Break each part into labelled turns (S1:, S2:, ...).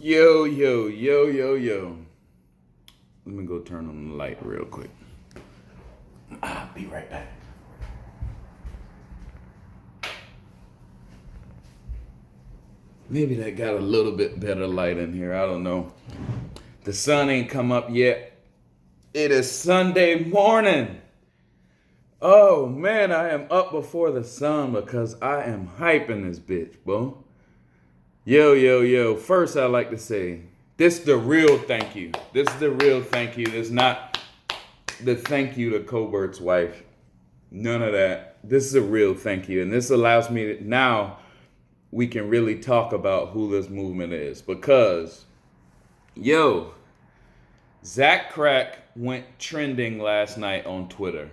S1: Yo, yo, yo, yo, yo. Let me go turn on the light real quick. I'll be right back. Maybe that got a little bit better light in here. I don't know. The sun ain't come up yet. It is Sunday morning. Oh man, I am up before the sun because I am hyping this bitch, bro. Yo, yo, yo. First, I'd like to say, this is the real thank you. This is the real thank you. It's not the thank you to Cobert's wife. None of that. This is a real thank you. And this allows me to, now we can really talk about who this movement is. Because, yo, Zach Crack went trending last night on Twitter.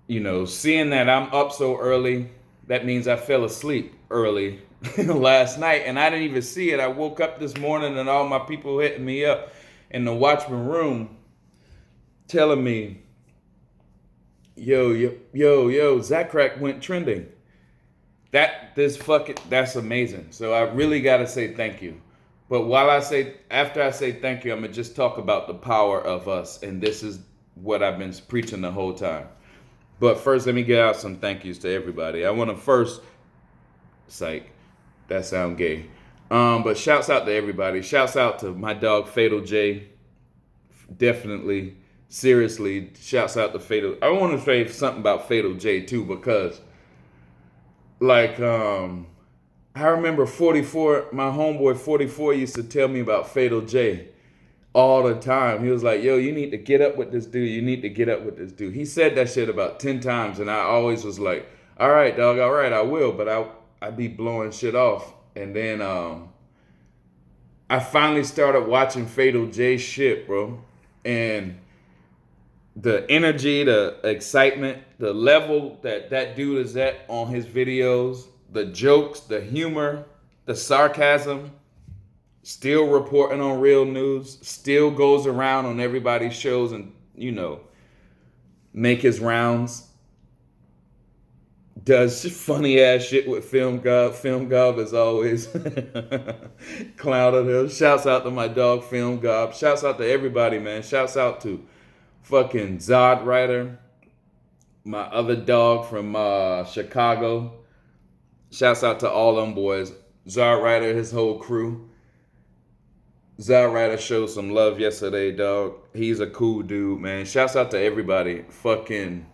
S1: You know, seeing that I'm up so early, that means I fell asleep early last night, and I didn't even see it. I woke up this morning and all my people hitting me up in the Watchman room telling me, yo, Zach Crack went trending. That's amazing. So I really gotta say thank you. But after I say thank you, I'm gonna just talk about the power of us, and this is what I've been preaching the whole time. But first, let me get out some thank yous to everybody. I want to first, psych, that sound gay. But shouts out to everybody. Shouts out to my dog Fatal J. Definitely, seriously, shouts out to Fatal. I want to say something about Fatal J too, because like I remember 44, my homeboy 44 used to tell me about Fatal J all the time. He was like, yo, you need to get up with this dude. You need to get up with this dude. He said that shit about 10 times, and I always was like, all right, dog, all right, I will. But I'd be blowing shit off. And then I finally started watching Fatal J shit, bro. And the energy, the excitement, the level that dude is at on his videos, the jokes, the humor, the sarcasm, still reporting on real news, still goes around on everybody's shows and, you know, make his rounds. Does funny ass shit with Film Gob. Film Gob as always. Clown of him. Shouts out to my dog Film Gob. Shouts out to everybody, man. Shouts out to fucking Zod Rider, my other dog from Chicago. Shouts out to all them boys. Zod Rider, his whole crew. Zod Rider showed some love yesterday, dog. He's a cool dude, man. Shouts out to everybody. Fucking,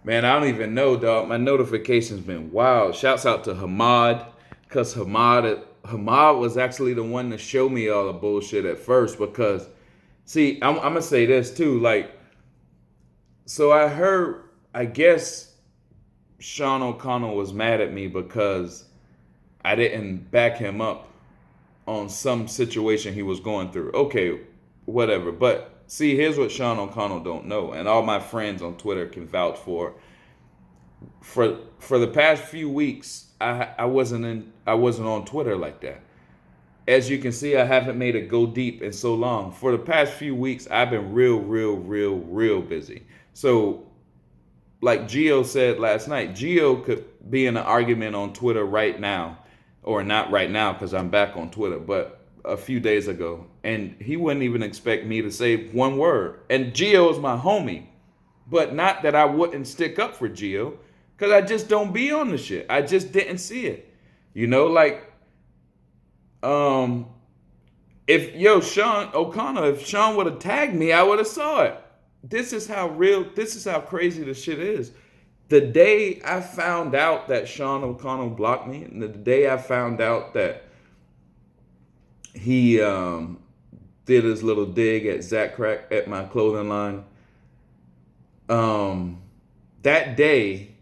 S1: man, I don't even know, dog. My notifications been wild. Shouts out to Hamad, because Hamad was actually the one to show me all the bullshit at first. Because, see, I'm going to say this too. Like, so I guess Sean O'Connell was mad at me because I didn't back him up on some situation he was going through. Okay, whatever. But see, here's what Sean O'Connell don't know, and all my friends on Twitter can vouch for. For the past few weeks, I wasn't on Twitter like that. As you can see, I haven't made it go deep in so long. For the past few weeks, I've been real busy. So, like Gio said last night, Gio could be in an argument on Twitter right now, or not right now because I'm back on Twitter, but a few days ago, and he wouldn't even expect me to say one word. And Gio is my homie, but not that I wouldn't stick up for Gio, because I just don't be on the shit. I just didn't see it. You know, like, if Sean O'Connor, if Sean would have tagged me, I would have saw it. This is how crazy the shit is. The day I found out that Sean O'Connell blocked me, and the day I found out that he did his little dig at Zach Crack at my clothing line, that day,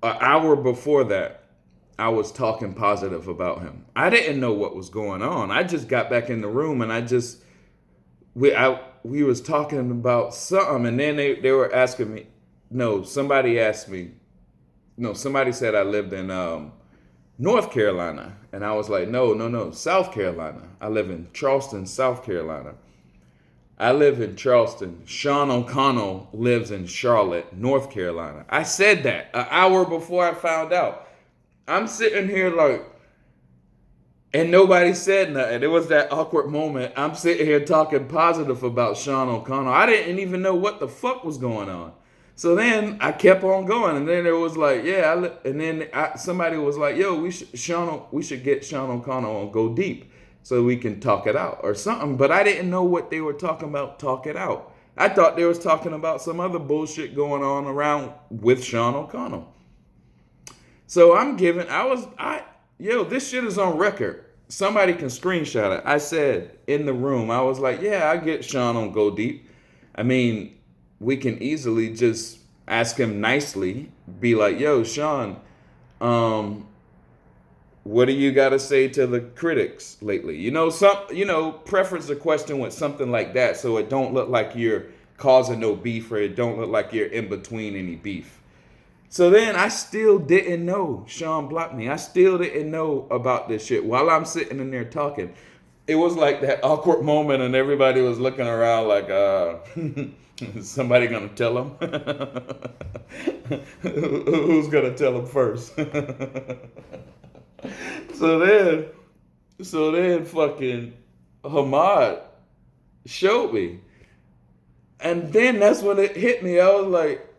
S1: an hour before that, I was talking positive about him. I didn't know what was going on. I just got back in the room and we was talking about something, and then they were asking me. Somebody said I lived in North Carolina. And I was like, no, South Carolina. I live in Charleston, South Carolina. I live in Charleston. Sean O'Connell lives in Charlotte, North Carolina. I said that an hour before I found out. I'm sitting here like, And nobody said nothing. It was that awkward moment. I'm sitting here talking positive about Sean O'Connell. I didn't even know what the fuck was going on. So then I kept on going, and then it was like, yeah. And then somebody was like, "Yo, we should get Sean O'Connell on Go Deep, so we can talk it out or something." But I didn't know what they were talking about. Talk it out. I thought they was talking about some other bullshit going on around with Sean O'Connell. So this shit is on record. Somebody can screenshot it. I said in the room, I was like, yeah, I get Sean on Go Deep. I mean, we can easily just ask him nicely, be like, yo, Sean, what do you got to say to the critics lately? Preference a question with something like that, so it don't look like you're causing no beef, or it don't look like you're in between any beef. So then I still didn't know. Sean blocked me. I still didn't know about this shit while I'm sitting in there talking. It was like that awkward moment, and everybody was looking around like, is somebody gonna tell him? Who's gonna tell him first? So then fucking Hamad showed me. And then that's when it hit me. I was like,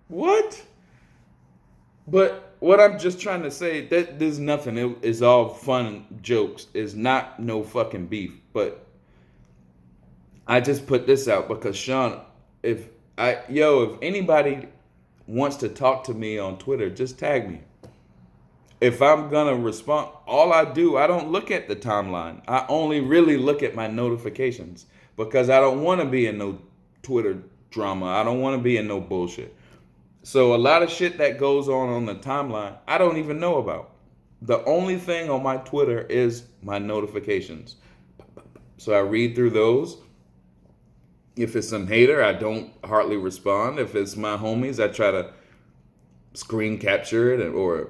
S1: what? But what I'm just trying to say, that there's nothing. It is all fun jokes. It's not no fucking beef. But I just put this out because Sean, if anybody wants to talk to me on Twitter, just tag me. If I'm gonna respond, I don't look at the timeline. I only really look at my notifications because I don't want to be in no Twitter drama. I don't want to be in no bullshit. So a lot of shit that goes on the timeline, I don't even know about. The only thing on my Twitter is my notifications. So I read through those. If it's some hater, I don't hardly respond. If it's my homies, I try to screen capture it or,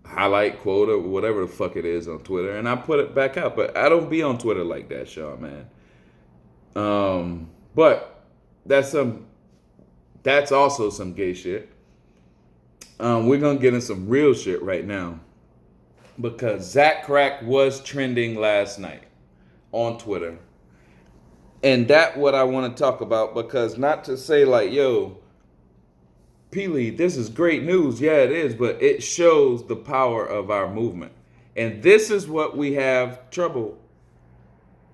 S1: highlight quote or whatever the fuck it is on Twitter, and I put it back out. But I don't be on Twitter like that, Sean, man. But that's also some gay shit. We're gonna get in some real shit right now because Zach Crack was trending last night on Twitter, and that's what I want to talk about. Because not to say like, yo, Peely, this is great news. Yeah, it is, but it shows the power of our movement. And this is what we have trouble.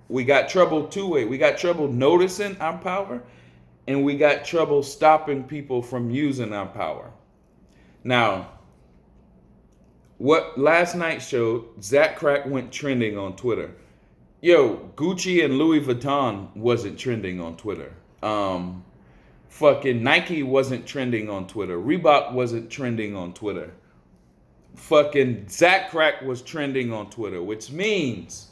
S1: We got trouble two-way. We got trouble noticing our power, and we got trouble stopping people from using our power. Now, what last night showed, Zach Crack went trending on Twitter. Yo, Gucci and Louis Vuitton wasn't trending on Twitter. Fucking Nike wasn't trending on Twitter. Reebok wasn't trending on Twitter. Fucking Zach Crack was trending on Twitter, which means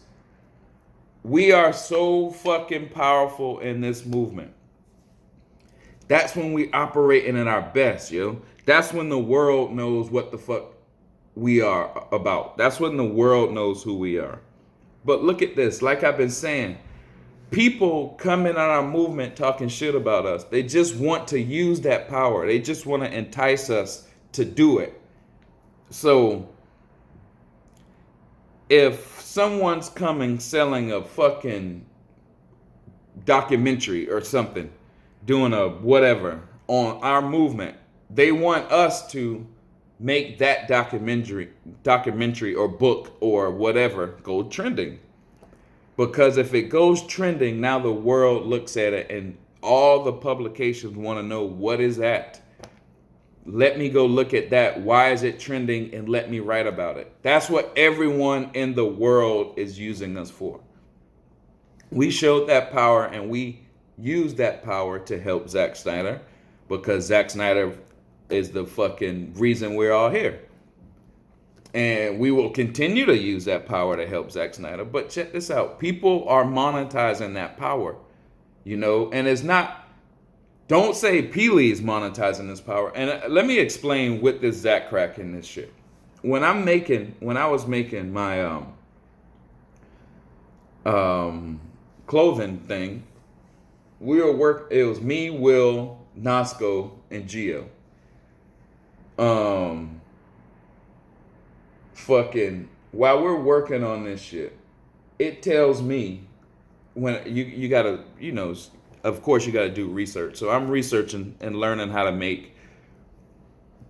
S1: we are so fucking powerful in this movement. That's when we operating at our best, yo. That's when the world knows what the fuck we are about. That's when the world knows who we are. But look at this, like I've been saying, people coming on our movement talking shit about us. They just want to use that power. They just want to entice us to do it. So if someone's coming selling a fucking documentary or something, doing a whatever on our movement, they want us to make that documentary or book or whatever go trending. Because if it goes trending, now the world looks at it and all the publications want to know, what is that? Let me go look at that. Why is it trending? And let me write about it. That's what everyone in the world is using us for. We showed that power, and we used that power to help Zack Snyder, because Zack Snyder is the fucking reason we're all here. And we will continue to use that power to help Zack Snyder. But check this out. People are monetizing that power, and it's not, don't say Peely is monetizing this power. And let me explain with this Zach Crack and this shit. When I was making my clothing thing, it was me, Will, Nasco, and Gio. while we're working on this shit, it tells me when you gotta, of course you gotta do research. So I'm researching and learning how to make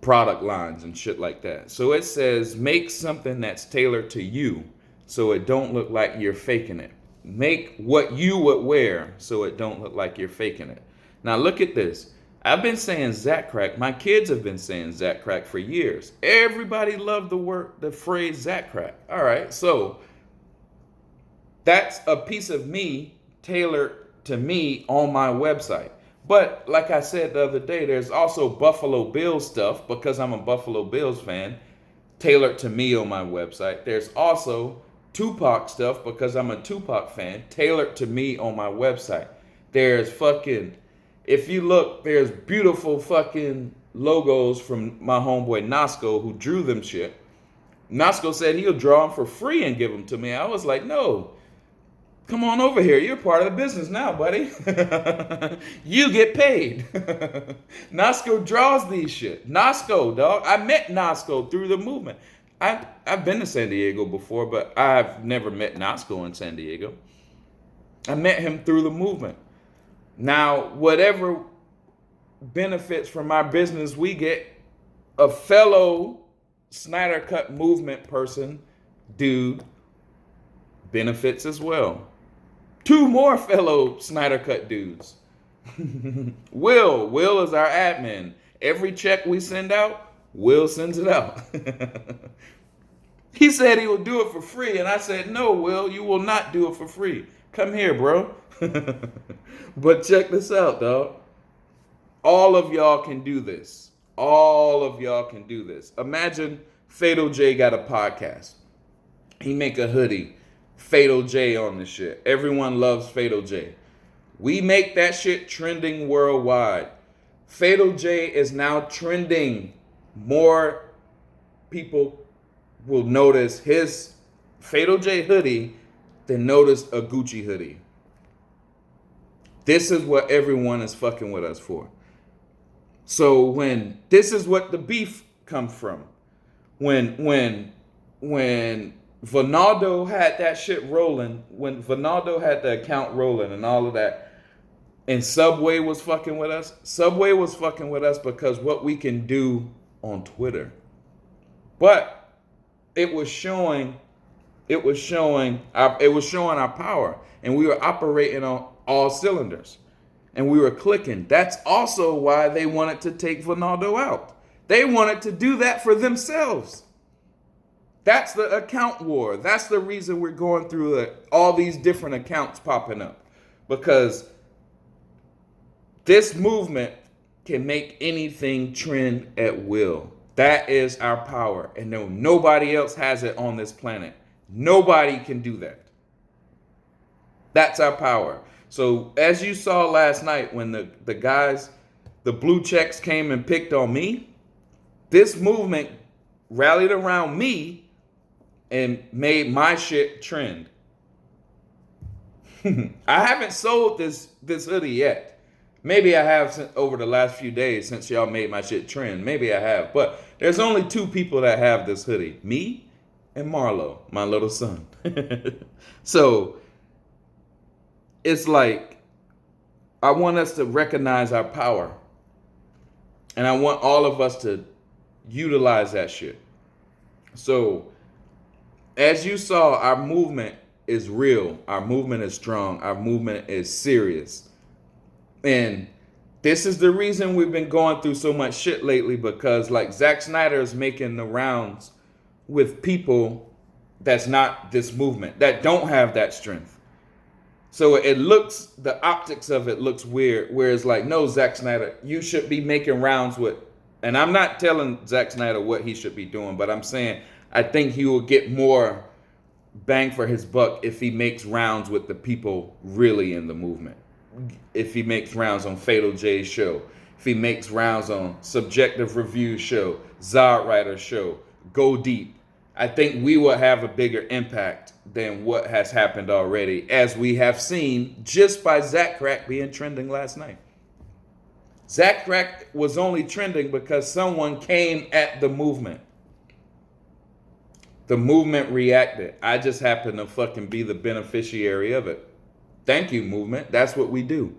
S1: product lines and shit like that. So it says make something that's tailored to you so it don't look like you're faking it. Make what you would wear so it don't look like you're faking it. Now look at this. I've been saying Zach Crack. My kids have been saying Zach Crack for years. Everybody loved the phrase Zach Crack. All right, so that's a piece of me tailored to me on my website. But like I said the other day, there's also Buffalo Bills stuff because I'm a Buffalo Bills fan, tailored to me on my website. There's also Tupac stuff because I'm a Tupac fan, tailored to me on my website. There's if you look, there's beautiful fucking logos from my homeboy Nasco who drew them shit. Nasco said he'll draw them for free and give them to me. I was like, no. Come on over here. You're part of the business now, buddy. You get paid. Nasco draws these shit. Nasco, dog. I met Nasco through the movement. I've been to San Diego before, but I've never met Nasco in San Diego. I met him through the movement. Now, whatever benefits from our business we get, a fellow Snyder Cut movement person, dude, benefits as well. 2 more fellow Snyder Cut dudes. Will is our admin. Every check we send out, Will sends it out. He said he will do it for free, and I said, no, Will, you will not do it for free. Come here, bro. But check this out, dog. All of y'all can do this. All of y'all can do this. Imagine Fatal J got a podcast. He make a hoodie. Fatal J on the shit. Everyone loves Fatal J. We make that shit trending worldwide. Fatal J is now trending. More people will notice his Fatal J hoodie than notice a Gucci hoodie. This is what everyone is fucking with us for. So this is what the beef comes from. When Vonaldo had that shit rolling, when Vonaldo had the account rolling and all of that, and Subway was fucking with us, Subway was fucking with us because what we can do on Twitter. But it was showing our power, and we were operating on all cylinders, and we were clicking. That's also why they wanted to take Vonaldo out. They wanted to do that for themselves. That's the account war. That's the reason we're going through all these different accounts popping up. Because this movement can make anything trend at will. That is our power. And no, nobody else has it on this planet. Nobody can do that. That's our power. So as you saw last night when the guys, the blue checks came and picked on me, this movement rallied around me and made my shit trend. I haven't sold this hoodie yet. Maybe I have over the last few days since y'all made my shit trend. Maybe I have. But there's only 2 people that have this hoodie. Me and Marlo, my little son. So it's like, I want us to recognize our power. And I want all of us to utilize that shit. So as you saw, our movement is real. Our movement is strong. Our movement is serious. And this is the reason we've been going through so much shit lately, because like Zack Snyder is making the rounds with people that's not this movement, that don't have that strength. So the optics of it looks weird, whereas like, no, Zack Snyder, you should be making rounds with, and I'm not telling Zack Snyder what he should be doing, but I'm saying I think he will get more bang for his buck if he makes rounds with the people really in the movement. If he makes rounds on Fatal J's show, if he makes rounds on Subjective Review show, Zod Rider show, Go Deep, I think we will have a bigger impact than what has happened already, as we have seen just by Zach Crack being trending last night. Zach Crack was only trending because someone came at the movement. The movement reacted. I just happen to fucking be the beneficiary of it. Thank you, movement. That's what we do.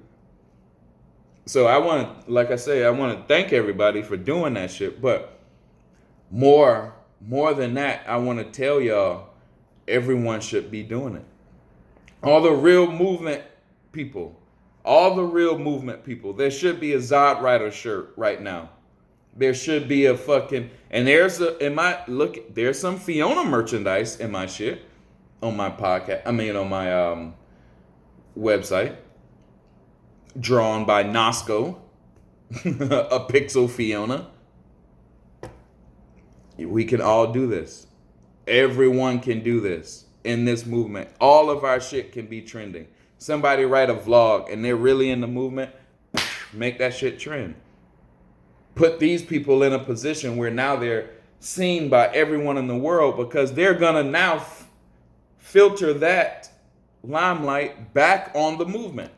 S1: So I want to, like I say, I want to thank everybody for doing that shit. But more than that, I want to tell y'all, everyone should be doing it. All the real movement people, there should be a Zod Rider shirt right now. There should be a fucking, and there's some Fiona merchandise in my shit, on my podcast, on my website, drawn by Nosco, a pixel Fiona. We can all do this. Everyone can do this in this movement. All of our shit can be trending. Somebody write a vlog and they're really in the movement, make that shit trend. Put these people in a position where now they're seen by everyone in the world, because they're gonna now filter that limelight back on the movement.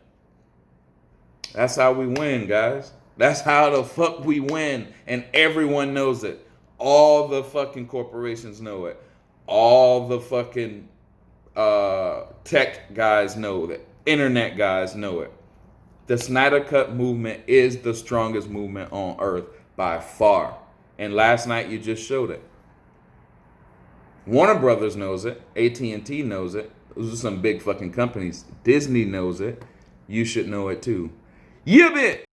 S1: That's how we win, guys. That's how the fuck we win. And everyone knows it. All the fucking corporations know it. All the fucking tech guys know it. Internet guys know it. The Snyder Cut movement is the strongest movement on earth by far. And last night you just showed it. Warner Brothers knows it. AT&T knows it. Those are some big fucking companies. Disney knows it. You should know it too. Yeah, bitch.